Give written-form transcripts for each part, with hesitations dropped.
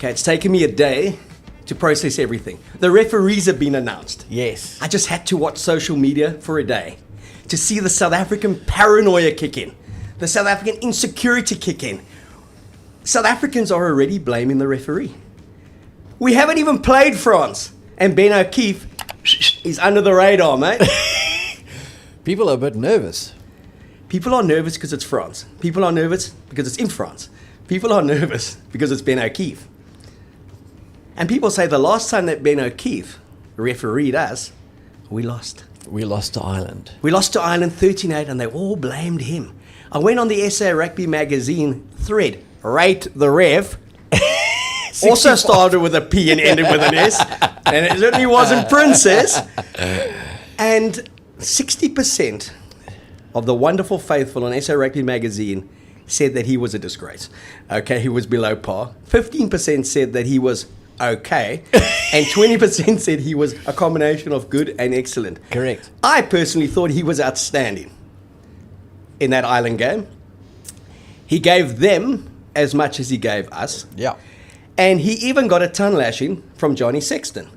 Okay, it's taken me a day to process everything. The referees have been announced. Yes. I just had to watch social media for a day to see the South African paranoia kick in, the South African insecurity kick in. South Africans are already blaming the referee. We haven't even played France, and Ben O'Keefe is under the radar, mate. People are a bit nervous. People are nervous because it's France. People are nervous because it's in France. People are nervous because it's Ben O'Keefe. And people say the last time that Ben O'Keefe refereed us, we lost. We lost to Ireland. We lost to Ireland 13-8, and they all blamed him. I went on the SA Rugby magazine thread, Rate the Ref. Also started with a P and ended with an S. And it certainly wasn't Princess. And 60% of the wonderful faithful on SA Rugby magazine said that he was a disgrace. Okay, he was below par. 15% said that he was okay. And 20% said he was a combination of good and excellent. Correct. I personally thought he was outstanding in that Ireland game. He gave them as much as he gave us. Yeah. And he even got a ton lashing from Johnny Sexton,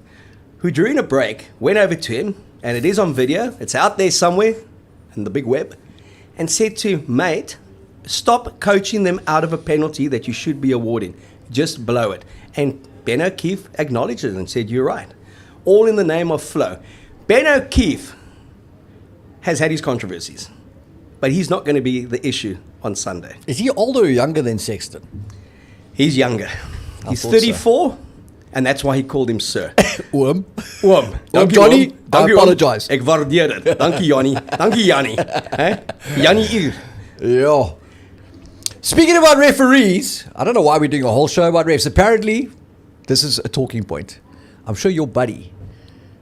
who during a break went over to him, and it is on video, it's out there somewhere in the big web, and said to mate, stop coaching them out of a penalty that you should be awarding. Just blow it. And Ben O'Keefe acknowledged it and said, you're right. All in the name of flow. Ben O'Keefe has had his controversies, but he's not going to be the issue on Sunday. Is he older or younger than Sexton? He's younger. He's 34, and that's why he called him sir. Oom. Johnny, I apologize. Ek waardeer dit. Dankie Johnny. Dankie Jannie. Jannie hier. Yeah. Speaking about referees, I don't know why we're doing a whole show about refs. Apparently, this is a talking point. I'm sure your buddy,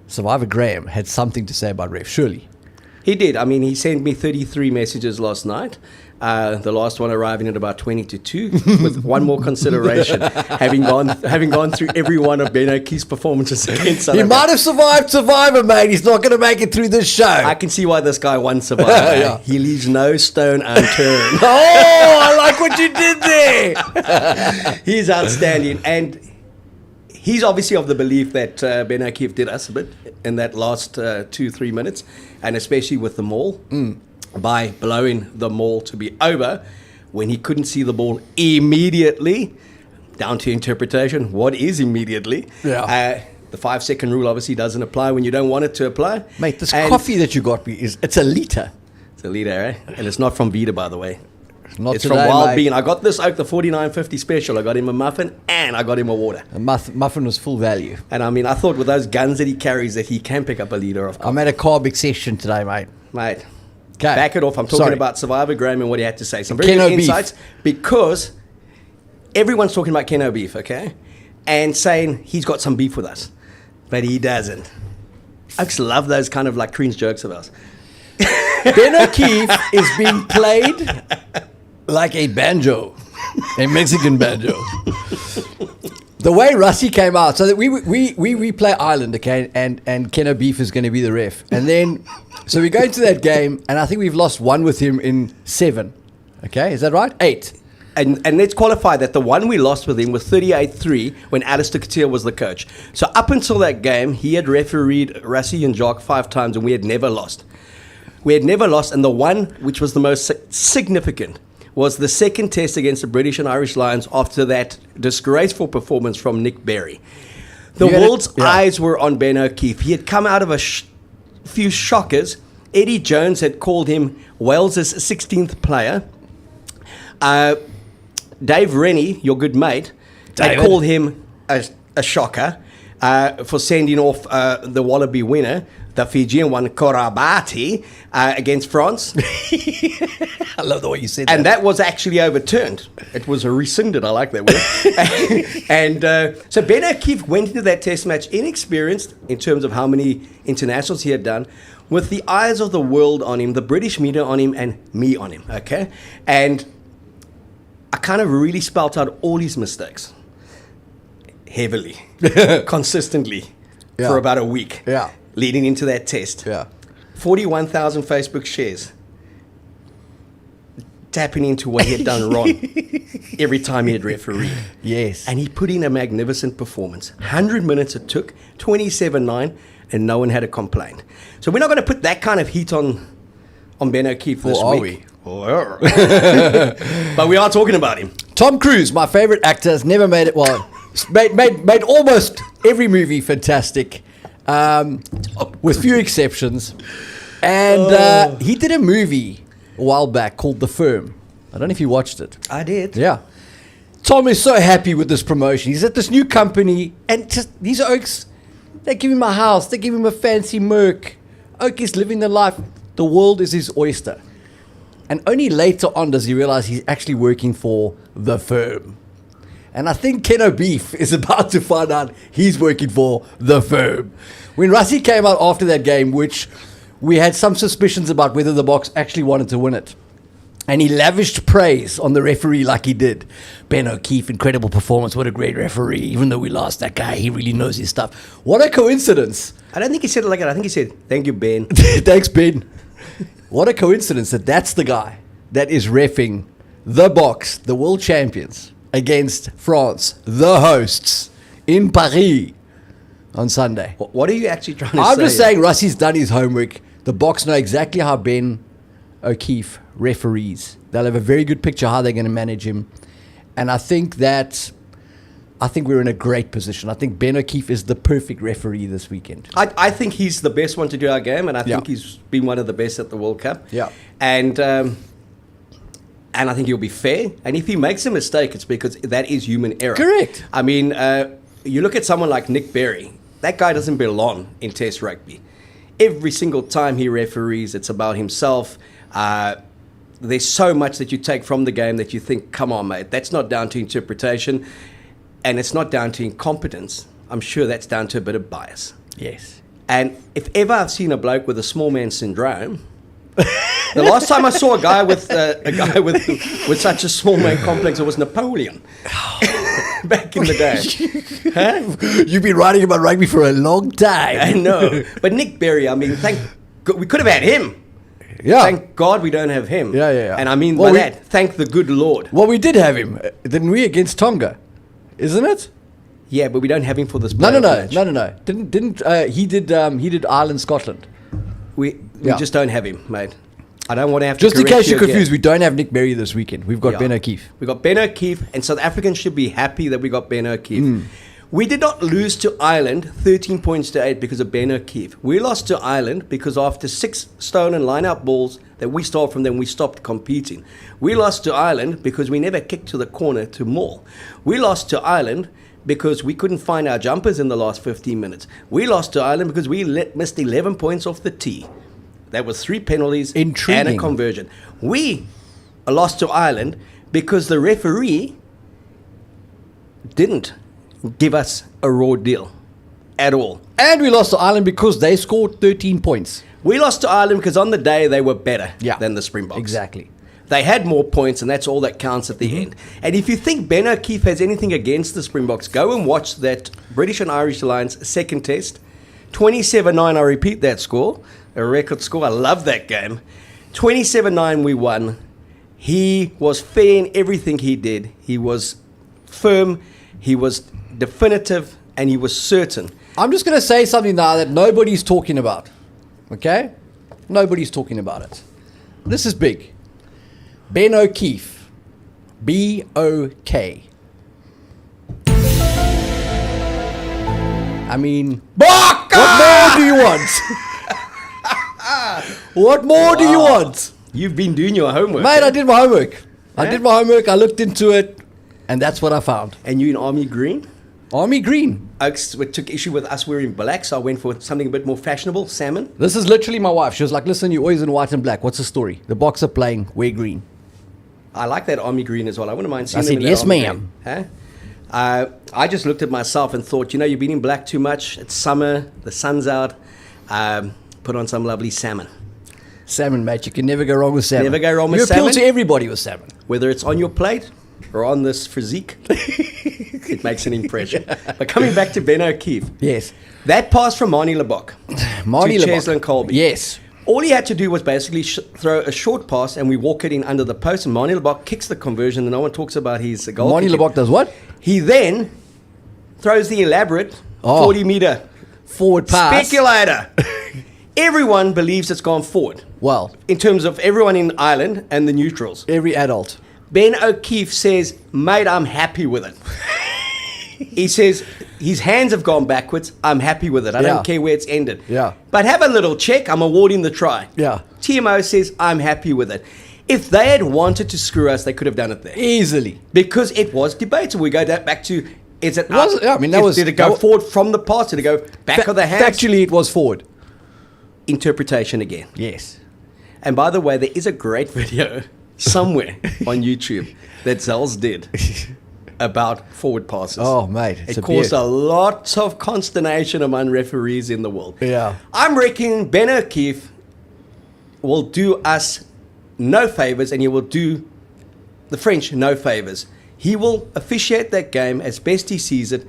Survivor Graham, had something to say about refs, surely. He did. I mean, he sent me 33 messages last night. The last one arriving at about 20 to 2 with one more consideration, having gone through every one of Ben O'Keefe's performances against South He Africa. might have survived Survivor, mate. He's not going to make it through this show. I can see why this guy won Survivor. Yeah. He leaves no stone unturned. Oh, I like what you did there. He's outstanding. And he's obviously of the belief that Ben O'Keefe did us a bit in that last 2-3 minutes, and especially with the maul, by blowing the maul to be over when he couldn't see the ball immediately. Down to interpretation. What is immediately? Yeah. The 5-second rule obviously doesn't apply when you don't want it to apply. Mate, this coffee that you got me, it's a litre. It's a liter, eh? And it's not from Vita, by the way. Not It's today, from Wild mate. Bean. I got this Oak, the 49.50 special. I got him a muffin and I got him a water. The muffin was full value. And I mean, I thought with those guns that he carries that he can pick up a liter of coffee. I'm at a carb session today, mate. Mate, 'Kay. back it off. I'm talking Sorry. about Survivor Graham and what he had to say. Some very Keno good beef. insights because everyone's talking about Keno beef, okay? And saying he's got some beef with us. But he doesn't. I just love those kind of like cringe jokes of ours. Ben O'Keefe is being played like a banjo, a Mexican banjo. The way Russie came out, so that we play Ireland, okay, and Ken O'Beef is going to be the ref, and then so we go into that game, and I think we've lost one with him in 7. Okay, is that right? 8. And let's qualify that the one we lost with him was 38-3 when Alistair Couture was the coach. So up until that game, he had refereed Rassie and Jacques 5 times, and we had never lost. We had never lost, and the one which was the most significant was the second test against the British and Irish Lions after that disgraceful performance from Nick Berry. The world's eyes were on Ben O'Keefe. He had come out of a few shockers. Eddie Jones had called him Wales's 16th player. Dave Rennie, your good mate, had called him a shocker for sending off the Wallaby winner, the Fijian one, Korabati, against France. I love the way you said that. And that was actually overturned. It was rescinded. I like that word. And so Ben O'Keefe went into that test match inexperienced in terms of how many internationals he had done, with the eyes of the world on him, the British media on him, and me on him, okay? And I kind of really spelt out all his mistakes. Heavily. Consistently. Yeah. For about a week. Yeah. Leading into that test. Yeah. 41,000 Facebook shares. tapping into what he had done wrong every time he had refereed. Yes. And he put in a magnificent performance. 100 minutes it took, 27-9, and no one had a complaint. So we're not going to put that kind of heat on Ben O'Keefe this Or are week. But we are talking about him. Tom Cruise, my favorite actor, has never made it. Well, made almost every movie fantastic, with few exceptions. And he did a movie a while back called The Firm. I don't know if you watched it. I did. Yeah. Tom is so happy with this promotion. He's at this new company, and just these Oaks, they give him a house, they give him a fancy Merc. Oak is living the life. The world is his oyster. And only later on does he realize he's actually working for The Firm. And I think Ken O'Beef is about to find out he's working for The Firm. When Rassie came out after that game, which we had some suspicions about whether the Boks actually wanted to win it, and he lavished praise on the referee like he did. Ben O'Keefe, incredible performance. What a great referee. Even though we lost that guy, he really knows his stuff. What a coincidence. I don't think he said it like that. I think he said, "Thank you, Ben." Thanks, Ben. What a coincidence that that's the guy that is reffing the Boks, the world champions, against France, the hosts, in Paris on Sunday. What are you actually trying to say? I'm just saying Russie's done his homework. The Boks know exactly how Ben O'Keefe referees. They'll have a very good picture how they're going to manage him. And I think we're in a great position. I think Ben O'Keefe is the perfect referee this weekend. I think he's the best one to do our game, and I think Yeah. he's been one of the best at the World Cup. Yeah. And I think he'll be fair. And if he makes a mistake, it's because that is human error. Correct. I mean, you look at someone like Nick Berry. That guy doesn't belong in Test rugby. Every single time he referees, it's about himself. There's so much that you take from the game that you think, come on, mate, that's not down to interpretation. And it's not down to incompetence. I'm sure that's down to a bit of bias. Yes. And if ever I've seen a bloke with a small man syndrome, the last time I saw a guy with such a small man complex, it was Napoleon. Back in the day. Huh? You've been writing about rugby for a long time. I know. But Nick Berry, I mean, thank God, we could have had him. Yeah. Thank God we don't have him. Yeah. And I mean Well, by that, thank the good Lord. Well, we did have him, didn't we, against Tonga? Isn't it? Yeah, but we don't have him for this No. playoff match. Didn't he did Ireland, Scotland. We Yeah. just don't have him, mate. I don't want to have to Just in correct case you're you again. confused, we don't have Nick Berry this weekend. We've got Yeah. Ben O'Keefe. We got Ben O'Keefe, and South Africans should be happy that we got Ben O'Keefe. We did not lose to Ireland 13 points to 8 because of Ben O'Keefe. We lost to Ireland because after 6 stolen line-out balls that we stole from them, we stopped competing. We lost to Ireland because we never kicked to the corner to maul. We lost to Ireland because we couldn't find our jumpers in the last 15 minutes. We lost to Ireland because we missed 11 points off the tee. That was 3 penalties and a Intriguing. conversion. We lost to Ireland because the referee didn't give us a raw deal at all. And we lost to Ireland because they scored 13 points. We lost to Ireland because on the day they were better than the Springboks. Exactly. They had more points, and that's all that counts at the end. And if you think Ben O'Keefe has anything against the Springboks, go and watch that British and Irish Alliance second test. 27-9, I repeat that score, a record score. I love that game. 27-9 we won. He was fair in everything he did. He was firm, he was definitive, and he was certain. I'm just going to say something now that nobody's talking about. Okay? Nobody's talking about it. This is big. Ben O'Keefe. B-O-K. I mean, what more do you want? What more do you want? You've been doing your homework. Mate, I did my homework. Yeah? I did my homework. I looked into it, and that's what I found. And you in Army Green? Army Green. Oaks took issue with us wearing black, so I went for something a bit more fashionable, salmon. This is literally my wife. She was like, listen, you're always in white and black. What's the story? The Boks are playing. Wear green. I like that Army Green as well. I wouldn't mind seeing I them said, in that yes, Army ma'am. Green. Huh? I just looked at myself and thought, you've been in black too much. It's summer. The sun's out. Put on some lovely salmon. Salmon, mate. You can never go wrong with salmon. Never go wrong with You appeal salmon. to everybody with salmon. Whether it's on your plate or on this physique, it makes an impression. But coming back to Ben O'Keefe. Yes. That pass from Marnie Lebok Marnie to Lebok. Cheslin Colby. Yes. All he had to do was basically throw a short pass, and we walk it in under the post, and Mani Lebok kicks the conversion, and no one talks about his goal. Mani kicking. Lebok does what? He then throws the elaborate 40-meter forward pass. speculator. Everyone believes it's gone forward. Well, In terms of everyone in Ireland and the neutrals. every adult. Ben O'Keefe says, mate, I'm happy with it. He says, his hands have gone backwards. I'm happy with it. I Yeah. don't care where it's ended. Yeah. But have a little check. I'm awarding the try. Yeah. TMO says, I'm happy with it. If they had wanted to screw us, they could have done it there. Easily. Because it was debatable. We go back to, is it Was up? it? Yeah, I mean, that was- Did it go that wa- forward from the pass? Did it go back of the hands? Factually, it was forward. Interpretation again. Yes. And by the way, there is a great video somewhere on YouTube that Zels did about forward passes. Oh, mate. It's It a caused beard. a lot of consternation among referees in the world. Yeah. I'm reckoning Ben O'Keefe will do us no favors, and he will do the French no favors. He will officiate that game as best he sees it.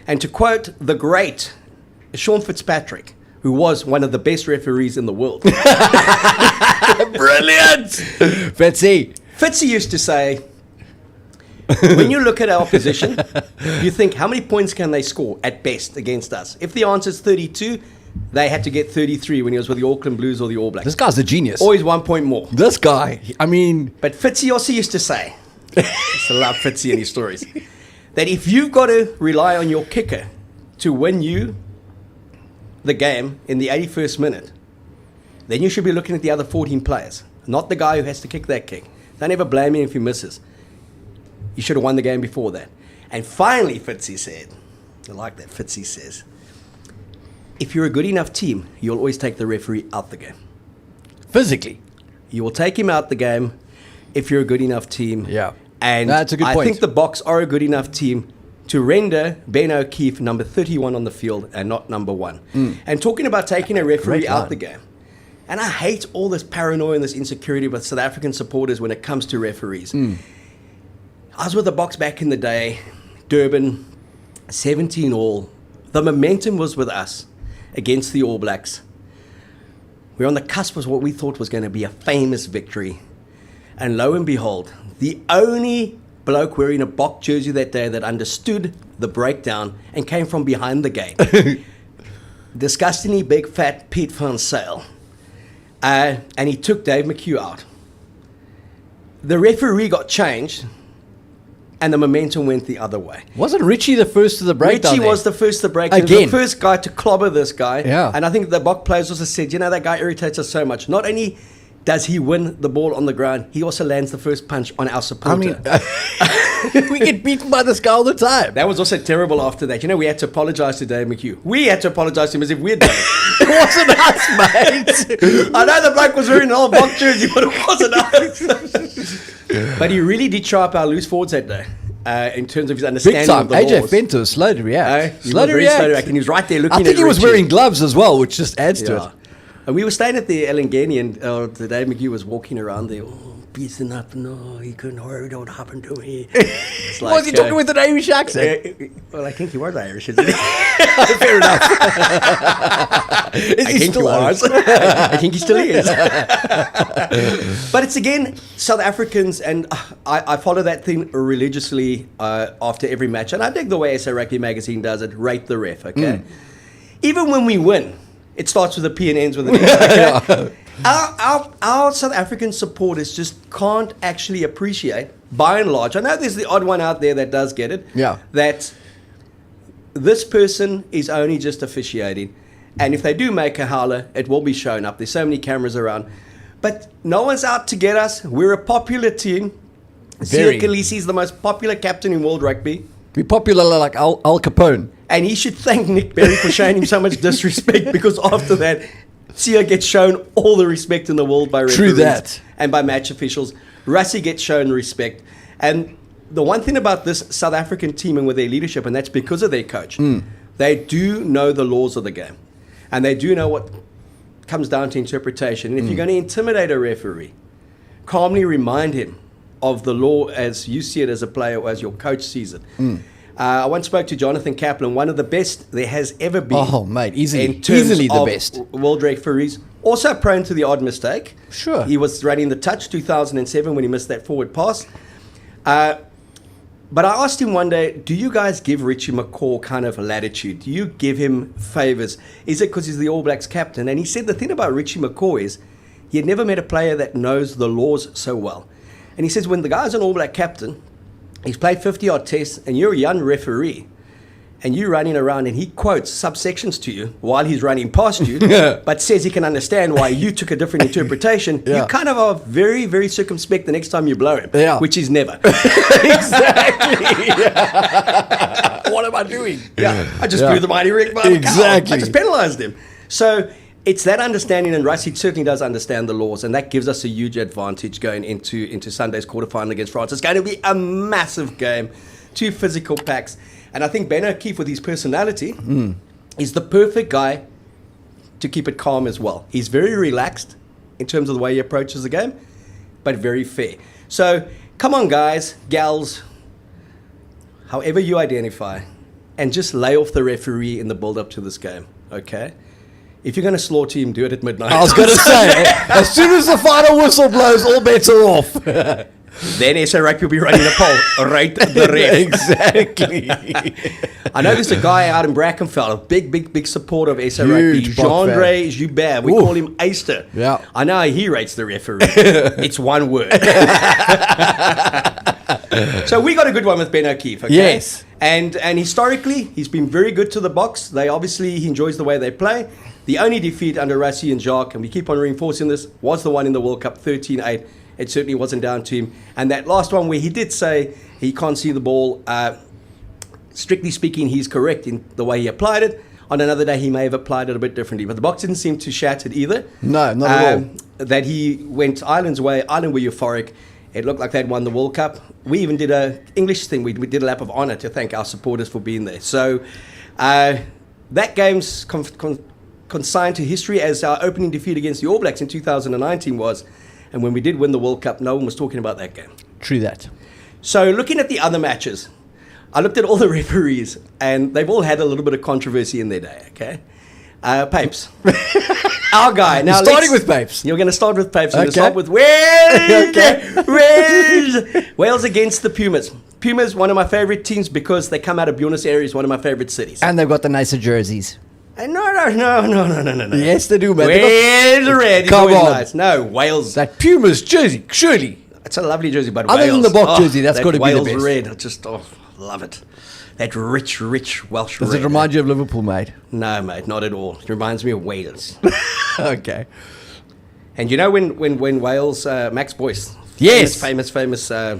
And to quote the great Sean Fitzpatrick, who was one of the best referees in the world. Brilliant. Fitzy. Fitzy used to say, when you look at our opposition, you think, how many points can they score at best against us? If the answer is 32, they had to get 33 when he was with the Auckland Blues or the All Blacks. This guy's a genius. Always 1 point more. This guy, I mean, But Fitzy also used to say, I used to love Fitzy and his stories, that if you've got to rely on your kicker to win you the game in the 81st minute, then you should be looking at the other 14 players, not the guy who has to kick that kick. Don't ever blame him if he misses. You should have won the game before that. And finally, Fitzy said, I like that Fitzy says, if you're a good enough team, you'll always take the referee out the game. physically. You will take him out the game if you're a good enough team. Yeah. And That's a good I point. think the Boks are a good enough team to render Ben O'Keefe number 31 on the field and not number 1. And talking about taking a referee Great out line. the game. And I hate all this paranoia and this insecurity with South African supporters when it comes to referees. I was with the Boks back in the day, Durban, 17 all. The momentum was with us against the All Blacks. We're on the cusp of what we thought was going to be a famous victory. And lo and behold, the only bloke wearing a Bok jersey that day that understood the breakdown and came from behind the game. Disgustingly big, fat Pete Van Sale. And he took Dave McHugh out. The referee got changed, and the momentum went the other way. Wasn't Richie the first to the breakdown? Richie was the first to break. He was Again. the first guy to clobber this guy. Yeah. And I think the Bok players also said, you know, that guy irritates us so much. Not only does he win the ball on the ground, he also lands the first punch on our supporter. I mean, we get beaten by this guy all the time. That was also terrible after that. You know, we had to apologize to Dave McHugh. We had to apologize to him as if we'd done it. It wasn't us, mate. I know the bloke was wearing an old Bok jersey, but it wasn't us. But he really did show up our loose forwards that day. In terms of his understanding Big time. of the AJ laws. Fento was slow to react. He was very slow to react, and he was right there looking at I think he was Richie. wearing gloves as well, which just adds to Yeah. it. And we were staying at the Elengeni, and the Dave McHugh was walking around there, beating up. No, he couldn't hurry. What happened to me? It's Was he talking with an Irish accent? well, I think he was Irish, isn't he? Fair enough. Is I he think still he Irish? was. I think he still is. But it's again South Africans, and I follow that thing religiously after every match, and I dig the way SA Rugby Magazine does it. Rate the ref, okay? Even when we win, it starts with a P and ends with an S. Okay? Our South African supporters just can't actually appreciate, by and large. I know there's the odd one out there that does get it. Yeah. That this person is only just officiating. And if they do make a howler, it will be shown up. There's so many cameras around. But no one's out to get us. We're a popular team. Very. Siya Kolisi is the most popular captain in world rugby. Be popular like Al Capone. And he should thank Nick Berry for showing him so much disrespect, because after that, Siya gets shown all the respect in the world by referees. True that. And by match officials. Rassie gets shown respect. And the one thing about this South African team and with their leadership, and that's because of their coach, they do know the laws of the game. And they do know what comes down to interpretation. And if you're going to intimidate a referee, calmly remind him of the law as you see it as a player or as your coach sees it. I once spoke to Jonathan Kaplan, one of the best there has ever been. Oh, mate, easily. in terms Easily the of best. world referees. Also prone to the odd mistake. Sure. He was running the touch 2007 when he missed that forward pass. But I asked him one day, do you guys give Richie McCaw kind of latitude? Do you give him favors? Is it because he's the All Blacks captain? And he said the thing about Richie McCaw is he had never met a player that knows the laws so well. And he says when the guy's an All Black captain, he's played 50-odd tests, and you're a young referee, and you're running around and he quotes subsections to you while he's running past you, but says he can understand why you took a different interpretation, you kind of are very, very circumspect the next time you blow him, which is never. Exactly. What am I doing? I just blew the mighty Rick by the cow. I just penalised him. So it's that understanding, and Rusty certainly does understand the laws, and that gives us a huge advantage going into Sunday's quarterfinal against France. It's going to be a massive game, 2 physical packs. And I think Ben O'Keefe, with his personality, is the perfect guy to keep it calm as well. He's very relaxed in terms of the way he approaches the game, but very fair. So, come on, guys, gals, however you identify, and just lay off the referee in the build-up to this game, okay? If you're going to slaughter him, do it at midnight. I was going to say, as soon as the final whistle blows, all bets are off. Then SA Rugby will be running a poll. Rate the ref. Exactly. I know there's a guy out in Brackenfell, a big supporter of SA Rugby, Huge Jean-Andre Joubert. We call him Aister. Yeah. I know he rates the referee. It's one word. So we got a good one with Ben O'Keefe, okay? Yes. And historically, he's been very good to the box. He enjoys the way they play. The only defeat under Rassie and Jacques, and we keep on reinforcing this, was the one in the World Cup, 13-8. It certainly wasn't down to him. And that last one where he did say he can't see the ball, strictly speaking, he's correct in the way he applied it. On another day, he may have applied it a bit differently. But the box didn't seem too shattered either. No, not at all. That he went Ireland's way. Ireland were euphoric. It looked like they'd won the World Cup. We even did an English thing. We did a lap of honour to thank our supporters for being there. So that game's consigned to history as our opening defeat against the All Blacks in 2019 was. And when we did win the World Cup, no one was talking about that game. True that. So looking at the other matches, I looked at all the referees, and they've all had a little bit of controversy in their day, okay? Papes. Our guy. Now starting with Papes. You're going to start with Papes. You're Okay. going to start with Wales. Wales against the Pumas. Pumas, one of my favorite teams because they come out of Buenos Aires, one of my favorite cities. And they've got the nicer jerseys. No. Yes, they do, man. Wales red is Come always on. nice. No, Wales. That Pumas jersey, surely. It's a lovely jersey, but Other Wales. than the box jersey, that's that gotta be the Wales best. red. I just love it. That rich Welsh red. Does it remind you of Liverpool, mate? No, mate, not at all. It reminds me of Wales. Okay. And you know when Wales, Max Boyce, Yes. famous, or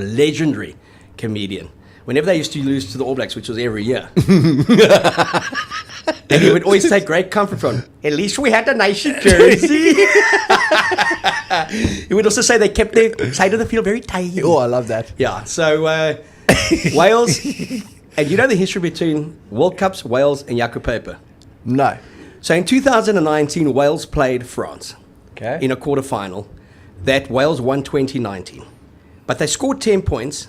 legendary comedian, whenever they used to lose to the All Blacks, which was every year, and he would always take great comfort from, at least we had a nice jersey. He would also say they kept their side of the field very tight. Oh, I love that. Yeah, so Wales, and you know the history between World Cups, Wales, and Jaco Paper. No. So in 2019, Wales played France Okay. in a quarterfinal that Wales won 2019. But they scored 10 points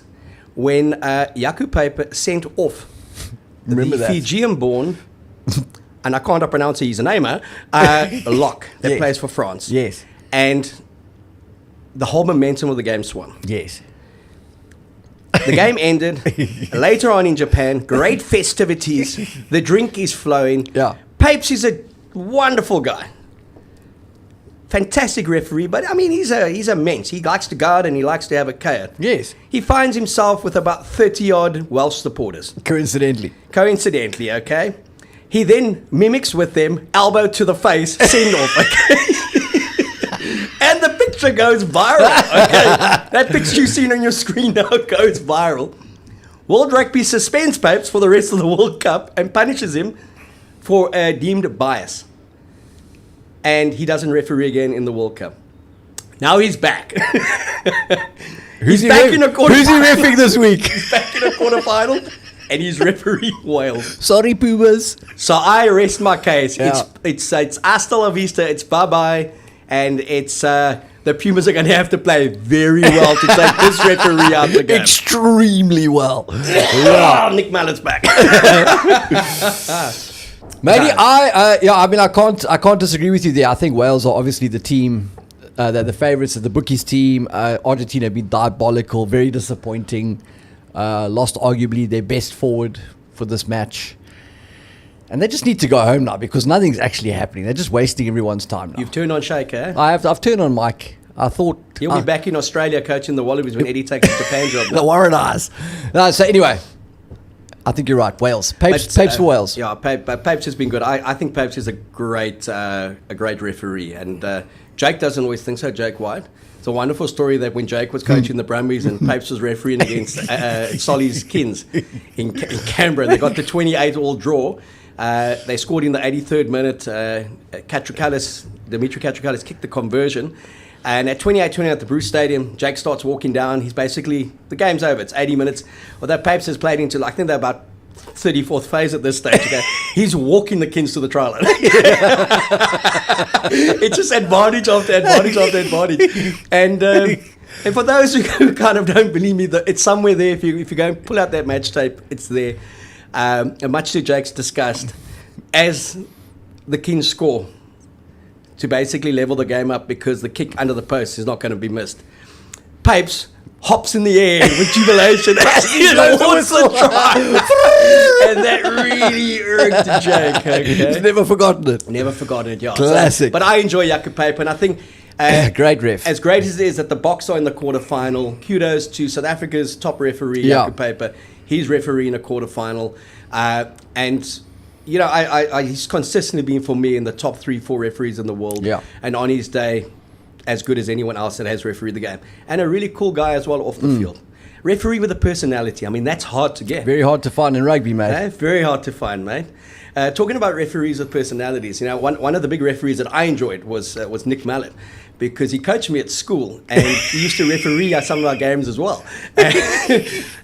when Jaco Paper sent off Remember the that. Fijian-born, and I can't pronounce his name, Locke, that Yes. plays for France. Yes. And the whole momentum of the game swung. Yes. The game ended later on in Japan. Great festivities. The drink is flowing. Yeah. Papes is a wonderful guy. Fantastic referee, but I mean, he's a mensch. He likes to guard and he likes to have a chaos. Yes. He finds himself with about 30-odd Welsh supporters. Coincidentally. Coincidentally, okay? He then mimics with them, elbow to the face, send off, okay? And the picture goes viral, okay? That picture you've seen on your screen now goes viral. World Rugby suspends Papes for the rest of the World Cup and punishes him for deemed bias. And he doesn't referee again in the World Cup. Now he's back. Who's he quarterfinal. reffing this week? He's back in a quarterfinal, and he's refereeing Wales. Sorry, Pumas. So I rest my case. Yeah. It's hasta la vista. It's bye-bye. And it's the Pumas are going to have to play very well to take this referee out the game. Extremely well. Oh, Nick Mallett's back. Maybe No. I can't disagree with you there. I think Wales are obviously the team. They're the favourites of the bookies team. Argentina have been diabolical, very disappointing. Lost arguably their best forward for this match. And they just need to go home now because nothing's actually happening. They're just wasting everyone's time now. You've turned on Sheikh, eh? I've turned on Mike. I thought He'll be back in Australia coaching the Wallabies when Eddie takes the Japan job. the Warren Eyes. No, so anyway, I think you're right. Wales, Papes for Wales. Yeah, Papes has been good. I think Papes is a great referee, and Jake doesn't always think so. Jake White. It's a wonderful story that when Jake was coaching the Brumbies and Papes was refereeing against Solly's Kins in Canberra, they got the 28-all draw. They scored in the 83rd minute. Dimitri Katrikalis kicked the conversion. And at 28-20 at the Bruce Stadium, Jake starts walking down. He's basically, the game's over. It's 80 minutes. Although Papes has played into, I think they're about 34th phase at this stage. Okay? He's walking the Kins to the try line. It's just advantage after advantage after advantage. And for those who kind of don't believe me, it's somewhere there. If you go and pull out that match tape, it's there. And much to Jake's disgust, as the Kings score to basically level the game up because the kick under the post is not going to be missed, Papes hops in the air with jubilation as he awards the try. And that really irked Jake. Okay? He's never forgotten it. Never forgotten it, yeah. Classic. So, but I enjoy Jakob Pape, and I think great ref. as great as it is that the Boks are in the quarterfinal, kudos to South Africa's top referee, Jakob Pape. He's refereeing a quarterfinal. And, you know, he's consistently been, for me, in the top 3-4 referees in the world. Yeah. And on his day, as good as anyone else that has refereed the game. And a really cool guy as well off the field. Referee with a personality. I mean, that's hard to get. Very hard to find in rugby, mate. Very hard to find, mate. Talking about referees with personalities, you know, one of the big referees that I enjoyed was Nick Mallett, because he coached me at school and he used to referee some of our games as well.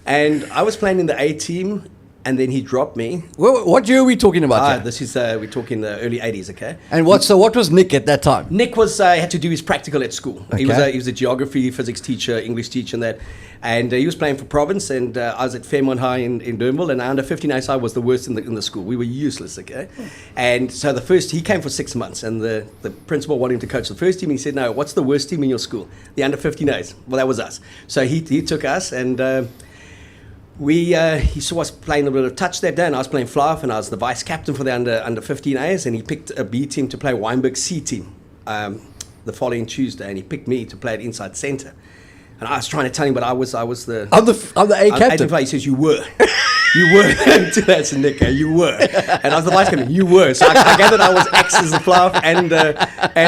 And I was playing in the A team, and then he dropped me. What year are we talking about? This is we're talking the early 80s, okay? And what was Nick at that time? Nick was had to do his practical at school. Okay. He was a geography, physics teacher, English teacher, and that. And he was playing for Province, and I was at Fairmont High in Durnville, and under 59 side was the worst in the school. We were useless, okay? And so he came for 6 months, and the principal wanted him to coach the first team. He said, no, what's the worst team in your school? The under 59s. Well, that was us. So he took us, and he saw us playing a bit of touch that day, and I was playing fly-off, and I was the vice captain for the under 15As, and he picked a B team to play Weinberg C team the following Tuesday, and he picked me to play at inside centre. And I was trying to tell him, but I was the... I'm the A captain. He says, you were. You were. That's Nick, you were. And I was the vice captain. You were. So I gathered I was X as the fly-off and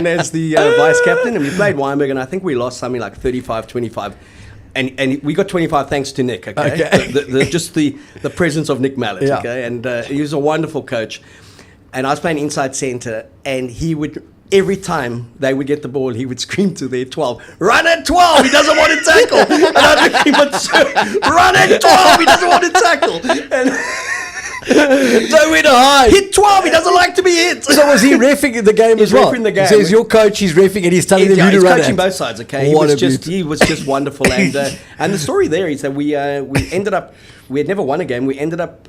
as the vice captain, and we played Weinberg, and I think we lost something like 35-25. And we got 25 thanks to Nick, okay? Just the presence of Nick Mallett, okay? And he was a wonderful coach. And I was playing inside centre, and he would, every time they would get the ball, he would scream to their 12, run at 12, he doesn't want to tackle. And I'd look at him and say, run at 12, he doesn't want to tackle. And nowhere to hide. Hit 12, he doesn't like to be hit. So was he reffing the game as well? He's reffing the game. So he's your coach, he's reffing, and he's telling them who to run He's coaching at. both sides, okay? He was just wonderful. And the story there is that we ended up, we had never won a game. We ended up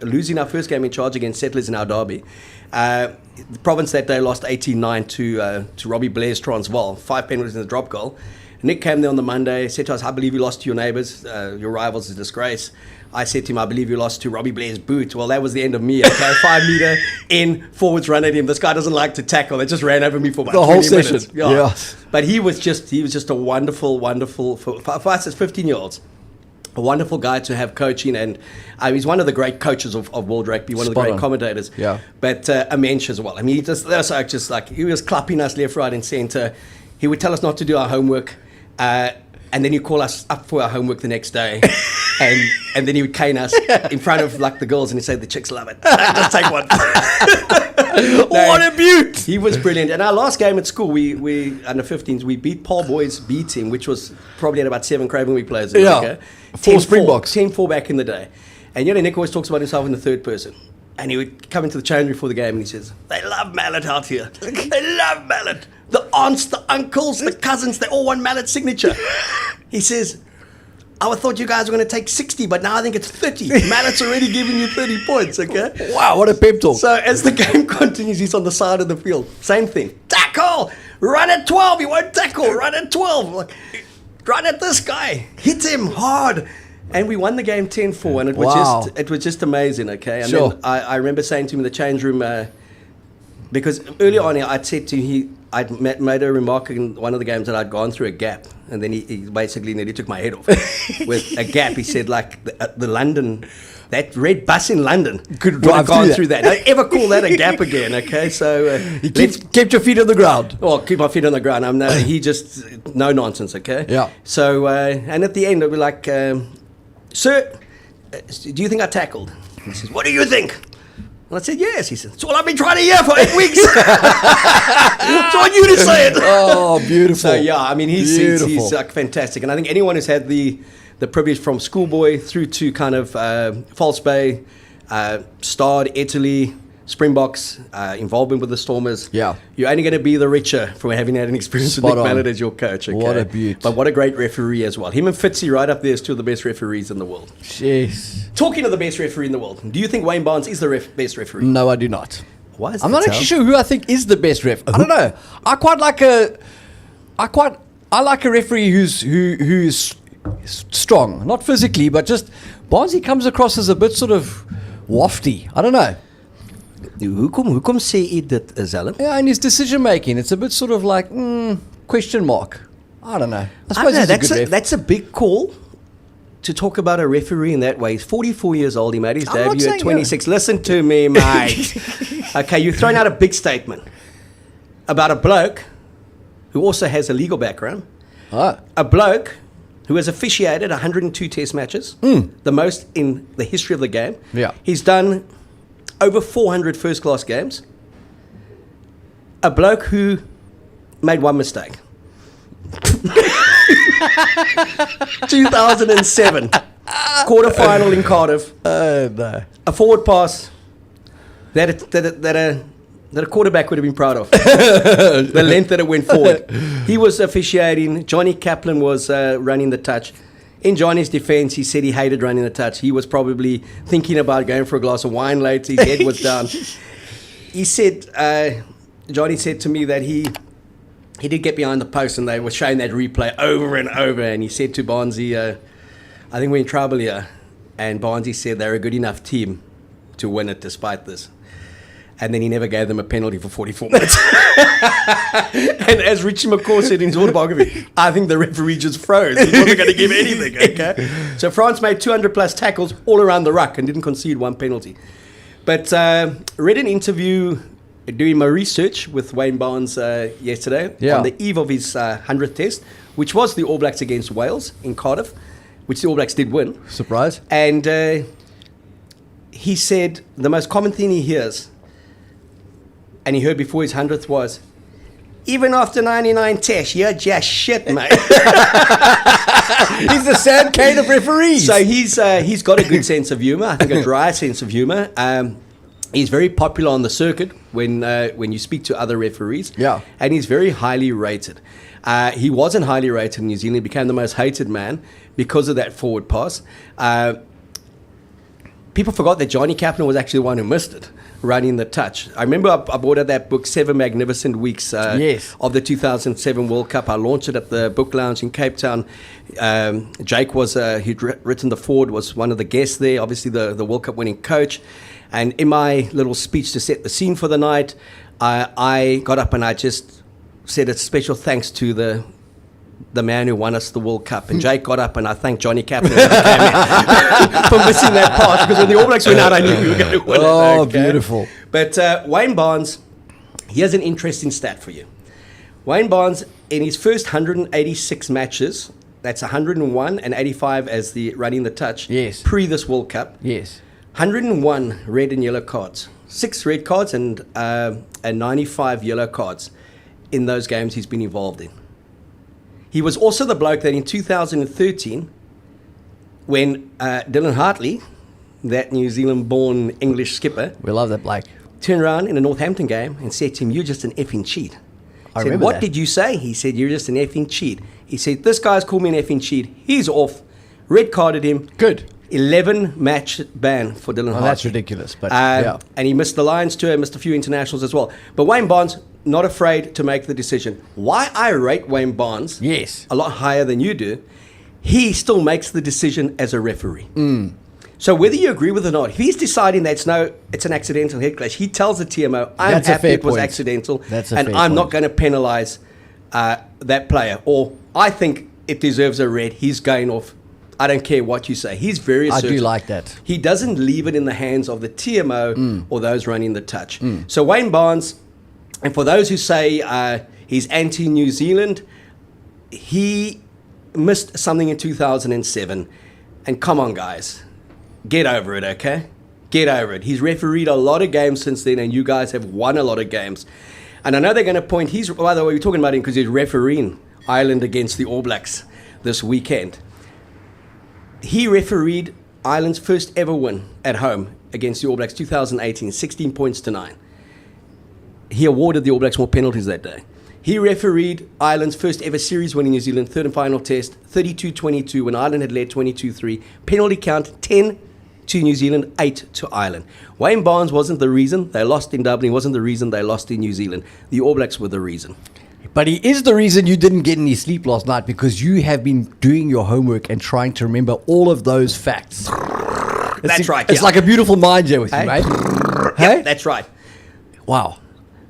losing our first game in charge against Settlers in our derby. The Province that day lost 18-9 to Robbie Blair's Transvaal, 5 penalties in the drop goal. Nick came there on the Monday, said to us, I believe you lost to your neighbours, your rivals, is a disgrace. I said to him, I believe you lost to Robbie Blair's boot. Well, that was the end of me. Okay, 5 meter in, forwards run at him. This guy doesn't like to tackle. They just ran over me for about the 20 whole session. Minutes. Yeah. But he was just a wonderful, for us as 15-year-olds. A wonderful guy to have coaching, and he's one of the great coaches of world rugby, one of the great commentators. Yeah. But a mensch as well. I mean, he was clapping us left, right, and centre. He would tell us not to do our homework, and then he'd call us up for our homework the next day, and then he would cane us in front of the girls, and he'd say the chicks love it. Just take one. What a beaut! He was brilliant. And our last game at school, we under 15s, we beat Paul Boyd's B team, which was probably at about 7 Craven Week players. Yeah. 4 Springboks. 10-4 back in the day. And Nick always talks about himself in the third person. And he would come into the change before the game and he says, they love Mallet out here. They love Mallet. The aunts, the uncles, the cousins, they all want Mallet's signature. He says, I thought you guys were going to take 60, but now I think it's 30. Mallet's already giving you 30 points, okay? Wow, what a pep talk. So as the game continues, he's on the side of the field. Same thing. Tackle! Run at 12. He won't tackle. Run at 12. Like, run at this guy. Hit him hard. And we won the game 10-4, and it was just amazing, okay? And Sure. then I remember saying to him in the change room, because early on I'd said to him, I'd made a remark in one of the games that I'd gone through a gap, and then he basically nearly took my head off with a gap. He said, like, the London, that red bus in London Could would drive have gone through through that. Don't ever call that a gap again, okay? So You kept your feet on the ground. Oh, keep my feet on the ground. He just, no nonsense, okay? Yeah. So, and at the end, I'd be like, sir, do you think I tackled? He says, what do you think? And I said, yes. He said, it's all I've been trying to hear for 8 weeks. I want you to say it. Oh, beautiful. So, yeah, I mean, he's like fantastic. And I think anyone who's had the privilege from schoolboy through to kind of False Bay, starred Italy, Springboks, involvement with the Stormers. Yeah. You're only going to be the richer from having had an experience with Spot Nick on. Mallett as your coach. Okay? What a beaut. But what a great referee as well. Him and Fitzy right up there as two of the best referees in the world. Jeez. Talking of the best referee in the world, do you think Wayne Barnes is the best referee? No, I do not. Why is I'm that not so? actually sure who I think is the best ref. I don't know. I like a referee who's strong, not physically, but just Barnsley comes across as a bit sort of wafty. I don't know. Hoekom sê jy dit, Zellen? Yeah, and his decision making, it's a bit sort of like question mark. I don't know. I I suppose don't know, he's a good ref. that's a big call to talk about a referee in that way. He's 44 years old. He made his I'm not debut at saying 26. Listen to me, mate. Okay, you've thrown out a big statement about a bloke who also has a legal background. Ah, A bloke who has officiated 102 test matches, the most in the history of the game. Yeah. He's done over 400 first-class games. A bloke who made one mistake. 2007, quarter-final in Cardiff. no. A forward pass that a quarterback would have been proud of. The length that it went forward. He was officiating. Johnny Kaplan was running the touch. In Johnny's defense, he said he hated running the touch. He was probably thinking about going for a glass of wine later. His head was down. He said, Johnny said to me that he did get behind the post and they were showing that replay over and over. And he said to Barnesy, I think we're in trouble here. And Barnesy said they're a good enough team to win it despite this. And then he never gave them a penalty for 44 minutes. And as Richie McCaw said in his autobiography, I think the referee just froze. He wasn't going to give anything, okay? So France made 200 plus tackles all around the ruck and didn't concede one penalty. But read an interview doing my research with Wayne Barnes yesterday on the eve of his 100th test, which was the All Blacks against Wales in Cardiff, which the All Blacks did win. Surprise. And he said the most common thing he hears, and he heard before his 100th, was, even after 99 tests, you're just shit, mate. He's the Sam Cane of referees. So he's got a good sense of humour, I think a dry sense of humour. He's very popular on the circuit when you speak to other referees. Yeah. And he's very highly rated. He wasn't highly rated in New Zealand. He became the most hated man because of that forward pass. People forgot that Johnny Kaplan was actually the one who missed it, running the touch. I remember I bought out that book, 7 Magnificent Weeks Yes. of the 2007 World Cup. I launched it at the Book Lounge in Cape Town. Jake was, who'd written the forward, was one of the guests there, obviously the World Cup winning coach. And in my little speech to set the scene for the night, I got up and I just said a special thanks to the man who won us the World Cup. And Jake got up and I thanked Johnny Kaplan for missing that pass, because when the All Blacks went out, I knew we were going to win it. Oh, Okay? beautiful. But Wayne Barnes, he has an interesting stat for you. Wayne Barnes, in his first 186 matches, that's 101 and 85 as the running the touch, Yes. pre this World Cup, Yes. 101 red and yellow cards, 6 red cards and 95 yellow cards in those games he's been involved in. He was also the bloke that in 2013, when Dylan Hartley, that New Zealand-born English skipper, We love that Blake. turned around in a Northampton game and said to him, "You're just an effing cheat." I Said, remember "What that. did you say?" He said, "You're just an effing cheat." He said, "This guy's called me an effing cheat. He's off. red carded him. Good. 11 match ban for Dylan Hartley. That's ridiculous. But yeah. And he missed the Lions tour, missed a few internationals as well. But Wayne Barnes, not afraid to make the decision. Why I rate Wayne Barnes Yes. a lot higher than you do, he still makes the decision as a referee. So whether you agree with it or not, if he's deciding that it's an accidental head clash, he tells the TMO, I'm That's a happy fair it was point. accidental, That's a and fair I'm not point. going to penalise that player. Or I think it deserves a red, he's going off. I don't care what you say. He's very I assertive. do like that. He doesn't leave it in the hands of the TMO or those running the touch. So Wayne Barnes, and for those who say he's anti-New Zealand, he missed something in 2007. And come on, guys, get over it, okay? Get over it. He's refereed a lot of games since then, and you guys have won a lot of games. And I know they're going to point, by the way, we're talking about him because he's refereeing Ireland against the All Blacks this weekend. He refereed Ireland's first ever win at home against the All Blacks, 2018, 16 points to 9. He awarded the All Blacks more penalties that day. He refereed Ireland's first ever series win in New Zealand, third and final test, 32-22, when Ireland had led 22-3. Penalty count, 10 to New Zealand, 8 to Ireland. Wayne Barnes wasn't the reason they lost in Dublin. He wasn't the reason they lost in New Zealand. The All Blacks were the reason. But he is the reason you didn't get any sleep last night, because you have been doing your homework and trying to remember all of those facts. That's right. It's yeah. like a beautiful mind here with you, Hey? mate. Yeah, Hey? that's right. Wow.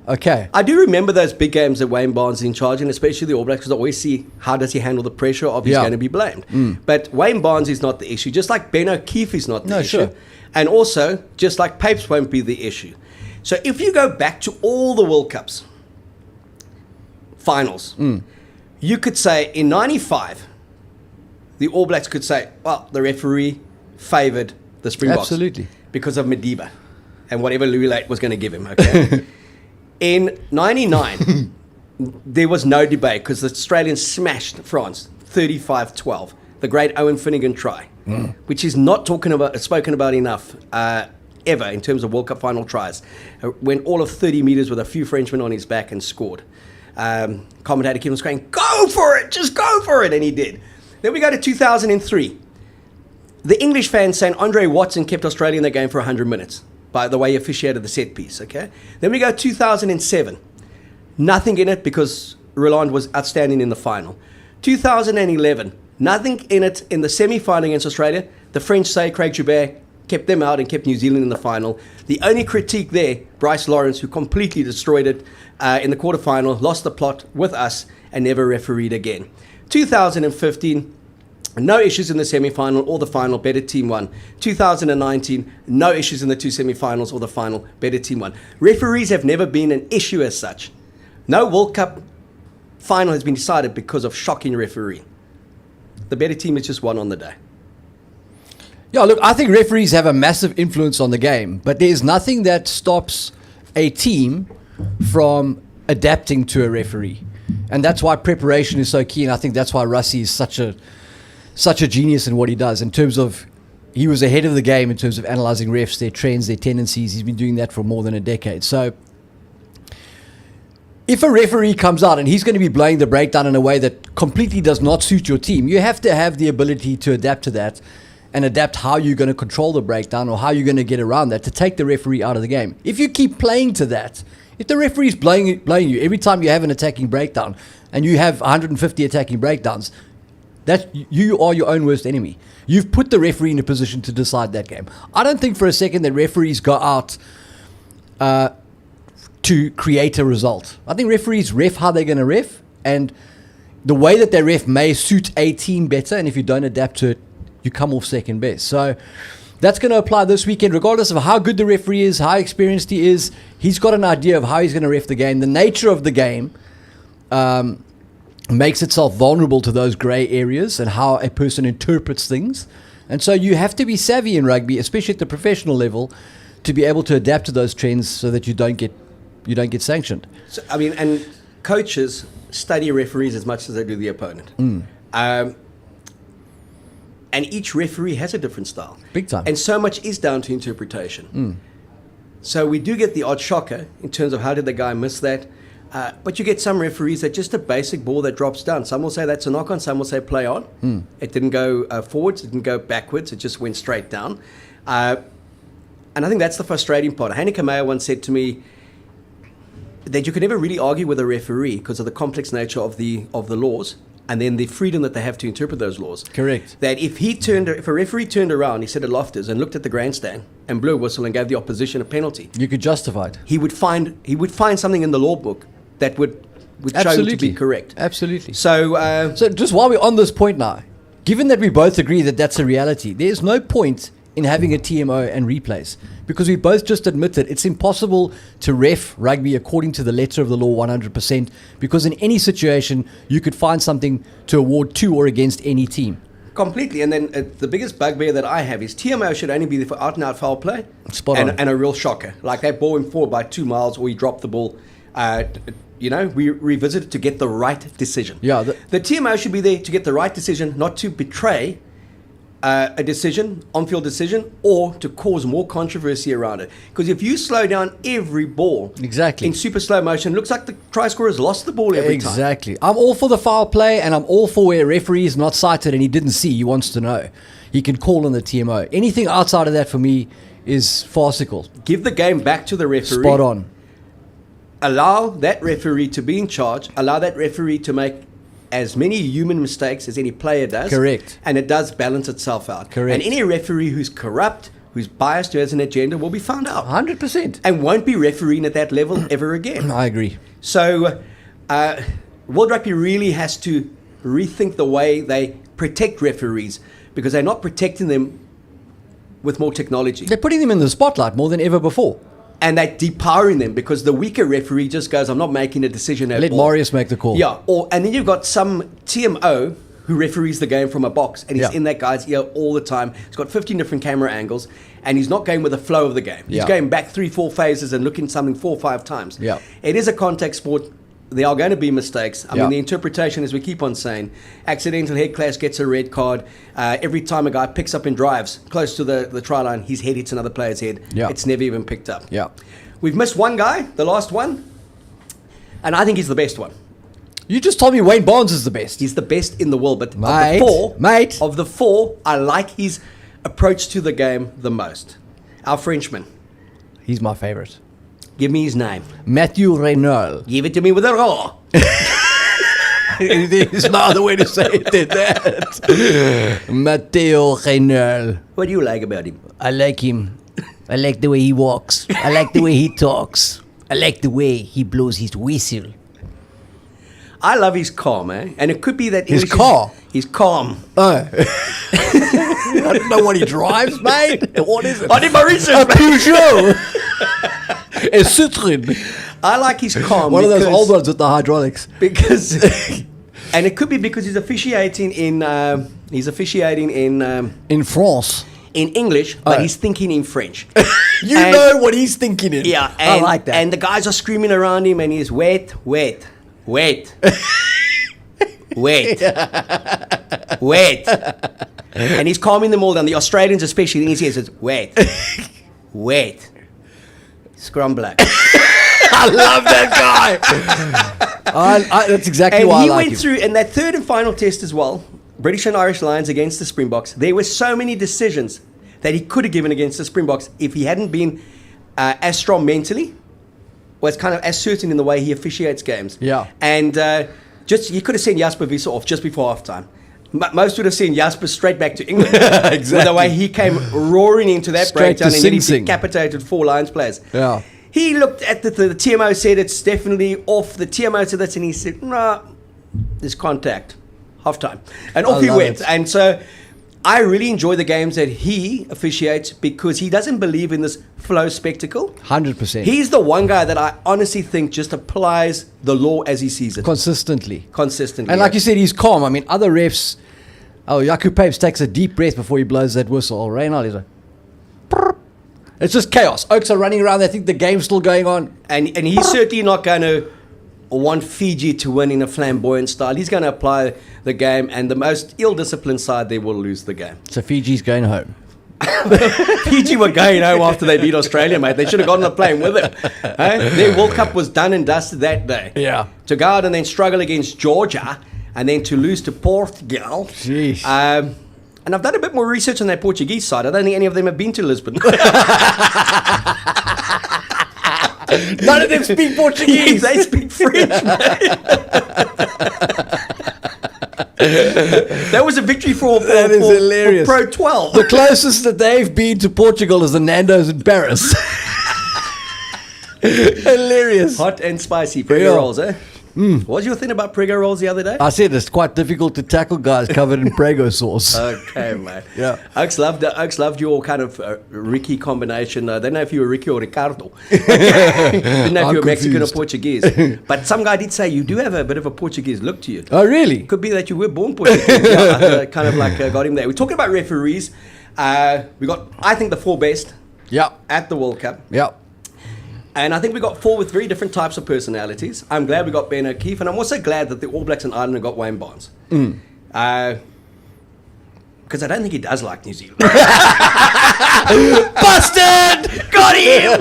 Okay. I do remember those big games that Wayne Barnes is in charge, and especially the All Blacks, because I always see how does he handle the pressure of he's Yeah. going to be blamed. But Wayne Barnes is not the issue, just like Ben O'Keefe is not the No, issue. sure. And also, just like Papes won't be the issue. So if you go back to all the World Cups, finals, you could say in 95, the All Blacks could say, well, the referee favoured the Springboks. Absolutely. Because of Madiba and whatever Louis Late was going to give him, okay? In 99, there was no debate because the Australians smashed France 35-12. The great Owen Finnegan try, which is not spoken about enough ever in terms of World Cup final tries. Went all of 30 metres with a few Frenchmen on his back and scored. Commentator kept on screaming, go for it, just go for it, and he did. Then we go to 2003. The English fans saying Andre Watson kept Australia in the game for 100 minutes by the way he officiated the set piece, okay? Then we go 2007. Nothing in it because Roland was outstanding in the final. 2011, nothing in it in the semi-final against Australia. The French say Craig Joubert kept them out and kept New Zealand in the final. The only critique there, Bryce Lawrence, who completely destroyed it in the quarterfinal, lost the plot with us and never refereed again. 2015, no issues in the semi-final or the final, better team won. 2019, no issues in the two semi-finals or the final, better team won. Referees have never been an issue as such. No World Cup final has been decided because of shocking refereeing. The better team has just won on the day. Yeah, look, I think referees have a massive influence on the game, but there's nothing that stops a team from adapting to a referee. And that's why preparation is so key, and I think that's why Russie is such a genius in what he does in terms of he was ahead of the game in terms of analyzing refs, their trends, their tendencies. He's been doing that for more than a decade. So if a referee comes out and he's going to be blowing the breakdown in a way that completely does not suit your team, you have to have the ability to adapt to that and adapt how you're going to control the breakdown or how you're going to get around that to take the referee out of the game. If you keep playing to that, if the referee's blowing you every time you have an attacking breakdown and you have 150 attacking breakdowns, that you are your own worst enemy. You've put the referee in a position to decide that game. I don't think for a second that referees go out to create a result. I think referees ref how they're going to ref, and the way that they ref may suit a team better, and if you don't adapt to it, you come off second best. So that's going to apply this weekend, regardless of how good the referee is, how experienced he is. He's got an idea of how he's going to ref the game. The nature of the game makes itself vulnerable to those grey areas and how a person interprets things. And so you have to be savvy in rugby, especially at the professional level, to be able to adapt to those trends so that you don't get sanctioned. So, I mean, and coaches study referees as much as they do the opponent. And each referee has a different style. Big time. And so much is down to interpretation. So we do get the odd shocker in terms of how did the guy miss that. But you get some referees that just a basic ball that drops down. Some will say that's a knock on, some will say play on. It didn't go forwards, it didn't go backwards, it just went straight down. And I think that's the frustrating part. Heineke Meyer once said to me that you could never really argue with a referee because of the complex nature of the laws and then the freedom that they have to interpret those laws. Correct. That if a referee turned around, he said at Loftus, and looked at the grandstand and blew a whistle and gave the opposition a penalty, You could justify it. he would find something in the law book that would show him to be correct. Absolutely. So, So just while we're on this point now, given that we both agree that that's a reality, there's no point in having a TMO and replays because we both just admitted it's impossible to ref rugby according to the letter of the law 100% because in any situation you could find something to award to or against any team. completely. And then the biggest bugbear that I have is TMO should only be there for out-and-out foul play Spot on. and a real shocker. Like that ball went forward by 2 miles or he dropped the ball. We revisit it to get the right decision. Yeah, the TMO should be there to get the right decision, not to betray a decision, on-field decision, or to cause more controversy around it. Because if you slow down every ball Exactly. in super slow motion, it looks like the try scorer has lost the ball every time. Exactly. I'm all for the foul play and I'm all for where a referee is not cited and he didn't see, he wants to know. He can call on the TMO. Anything outside of that for me is farcical. Give the game back to the referee. Spot on. Allow that referee to be in charge. Allow that referee to make as many human mistakes as any player does. Correct. And it does balance itself out. Correct. And any referee who's corrupt, who's biased, who has an agenda will be found out. 100%. And won't be refereeing at that level ever again. I agree. So World Rugby really has to rethink the way they protect referees because they're not protecting them with more technology. They're putting them in the spotlight more than ever before. And they're depowering them because the weaker referee just goes, I'm not making a decision at Let all. Marius make the call. Yeah, and then you've got some TMO who referees the game from a box and he's in that guy's ear all the time. He's got 15 different camera angles and he's not going with the flow of the game. He's going back 3-4 phases and looking something 4 or 5 times. Yeah. It is a contact sport. There are going to be mistakes. I mean, the interpretation, as we keep on saying, accidental head clash gets a red card. Every time a guy picks up and drives close to the try line, his head hits another player's head. Yeah. It's never even picked up. Yeah. We've missed one guy, the last one, and I think he's the best one. You just told me Wayne Barnes is the best. He's the best in the world, but Mate, of the four, I like his approach to the game the most. Our Frenchman. He's my favorite. Give me his name. Matthew Reynal. Give it to me with a raw. There's no other way to say it than that. Matteo Reynal. What do you like about him? I like him. I like the way he walks. I like the way he talks. I like the way he blows his whistle. I love his calm, eh? And it could be that His English car? He's calm. Oh. I don't know what he drives, mate. What is it? I did my research, A mate. Peugeot. A Citroen. I like his calm. One of those old ones with the hydraulics. Because, and it could be because he's officiating in In France. in English, but he's thinking in French. You And- know what he's thinking in. Yeah, I like that. And the guys are screaming around him, and he's wait, wait, wait, wait, wait, and he's calming them all down. The Australians, especially, and he says, "Wait, wait, scrum black." I love that guy. That's exactly And why he I like went him. through in that third and final test as well. British and Irish Lions against the Springboks. There were so many decisions that he could have given against the Springboks if he hadn't been as strong mentally, was kind of as certain in the way he officiates games. Yeah. And just you could have sent Jasper Wiese off just before halftime. Most would have seen Jasper straight back to England. Exactly. With the way he came roaring into that Straight to breakdown and then he Sing Sing. decapitated 4 Lions players. Yeah. He looked at the TMO, said it's definitely off. The TMO said that, and he said, "Nah, there's contact." Halftime, and off I he love went. it. And so, I really enjoy the games that he officiates because he doesn't believe in this flow spectacle. 100%. He's the one guy that I honestly think just applies the law as he sees it Consistently. consistently. And like you said, he's calm. I mean, other refs... Oh, Jaco Papes takes a deep breath before he blows that whistle. Reynal is a... It's just chaos. Oaks are running around. They think the game's still going on. and he's certainly not going to want Fiji to win in a flamboyant style. He's going to apply the game, and the most ill-disciplined side there will lose the game. So Fiji's going home. Fiji were going home after they beat Australia, mate. They should have gotten on a plane with them. Their World Cup was done and dusted that day. Yeah. To go out and then struggle against Georgia and then to lose to Portugal. Jeez. And I've done a bit more research on that Portuguese side. I don't think any of them have been to Lisbon. None of them speak Portuguese. They speak French, mate. That was a victory for hilarious. Pro 12. The closest that they've been to Portugal is the Nando's in Paris. Hilarious. Hot and spicy Prego rolls, eh? What was your thing about Prego rolls the other day? I said it's quite difficult to tackle guys covered in Prego sauce. Okay, mate. Yeah. Oaks loved your kind of Ricky combination. I don't know if you were Ricky or Ricardo. Didn't know if you were Mexican or Portuguese. But some guy did say you do have a bit of a Portuguese look to you. Oh, really? Could be that you were born Portuguese. Yeah, kind of like got him there. We're talking about referees. We got, I think, the 4 best at the World Cup. Yeah. And I think we got 4 with very different types of personalities. I'm glad we got Ben O'Keefe, and I'm also glad that the All Blacks and Ireland got Wayne Barnes. Because I don't think he does like New Zealand. Busted! Got him!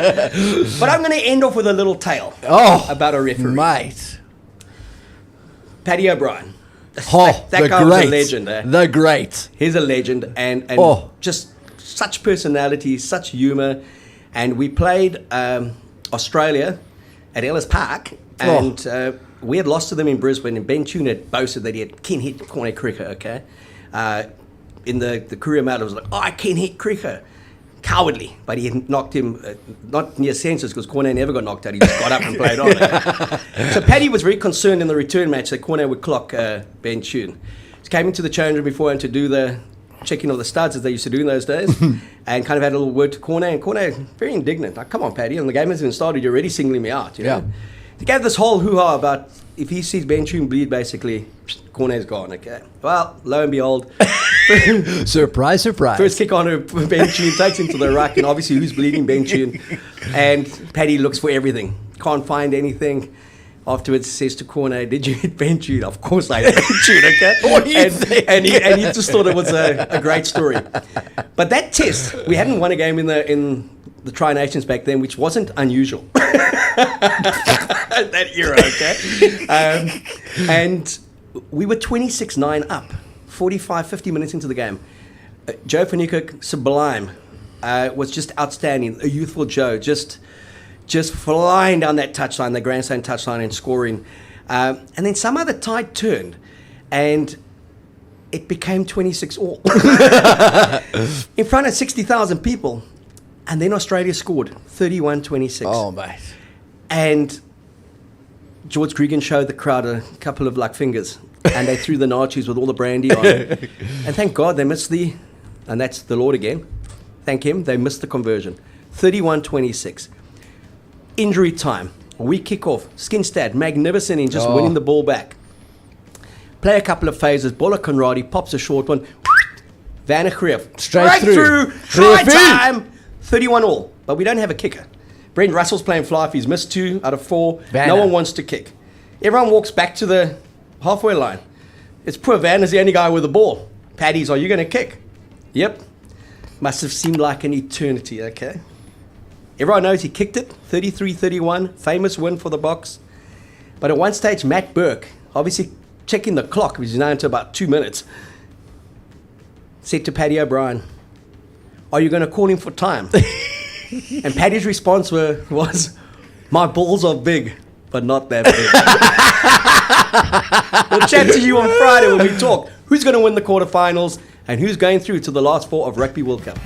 But I'm going to end off with a little tale about a referee. Mate. Paddy O'Brien. That guy was a legend. The great. He's a legend, and just such personality, such humour. And we played Australia at Ellis Park, and we had lost to them in Brisbane, and Ben Tune had boasted that he had Ken hit corner cricket, okay? In the career mode, it was like, I can hit cricket. Cowardly, but he had knocked him, not near senses, because Cornet never got knocked out. He just got up and played on. So Paddy was very concerned in the return match that Cornet would clock Ben Tune. He came into the change room beforehand to do the checking of the studs, as they used to do in those days, and kind of had a little word to Cornet, and Cornet, very indignant, like, come on, Paddy, and the game hasn't even started, you're already singling me out, you know? He gave this whole hoo-ha about if he sees Ben Tune bleed, basically, Cornet's gone, okay? Well, lo and behold, surprise, surprise. First kick on Ben Tune, takes him to the ruck, and obviously who's bleeding? Ben Tune. And Paddy looks for everything, can't find anything. Afterwards, says to Cornet, did you hit Ben Tune? Of course I hit Ben Tune, okay? What do you think? And he just thought it was a great story. But that test, we hadn't won a game in the Tri Nations back then, which wasn't unusual. That era, okay? And we were 26-9 up, 45, 50 minutes into the game. Joe Fanuka, sublime, was just outstanding. A youthful Joe, just flying down that touchline, the grandstand touchline, and scoring. And then some other tide turned, and it became 26-all. In front of 60,000 people. And then Australia scored 31-26. Oh, mate. And George Gregan showed the crowd a couple of fingers, and they threw the nachos with all the brandy on. And thank God they missed and that's the Lord again. Thank him, they missed the conversion. 31-26. Injury time. We kick off. Skinstad, magnificent in just winning the ball back. Play a couple of phases. Bola Conradi pops a short one. Van Greef. Straight through. Try time. 31-all. But we don't have a kicker. Brent Russell's playing fly off. He's missed 2 out of 4. Vanna. No one wants to kick. Everyone walks back to the halfway line. It's poor Van is the only guy with the ball. Paddy's, are you going to kick? Yep. Must have seemed like an eternity, okay? Everyone knows he kicked it, 33-31, famous win for the Box. But at one stage, Matt Burke, obviously checking the clock, which is now into about 2 minutes, said to Paddy O'Brien, are you going to call him for time? And Paddy's response was, my balls are big, but not that big. We'll chat to you on Friday when we talk. Who's going to win the quarterfinals and who's going through to the last 4 of Rugby World Cup?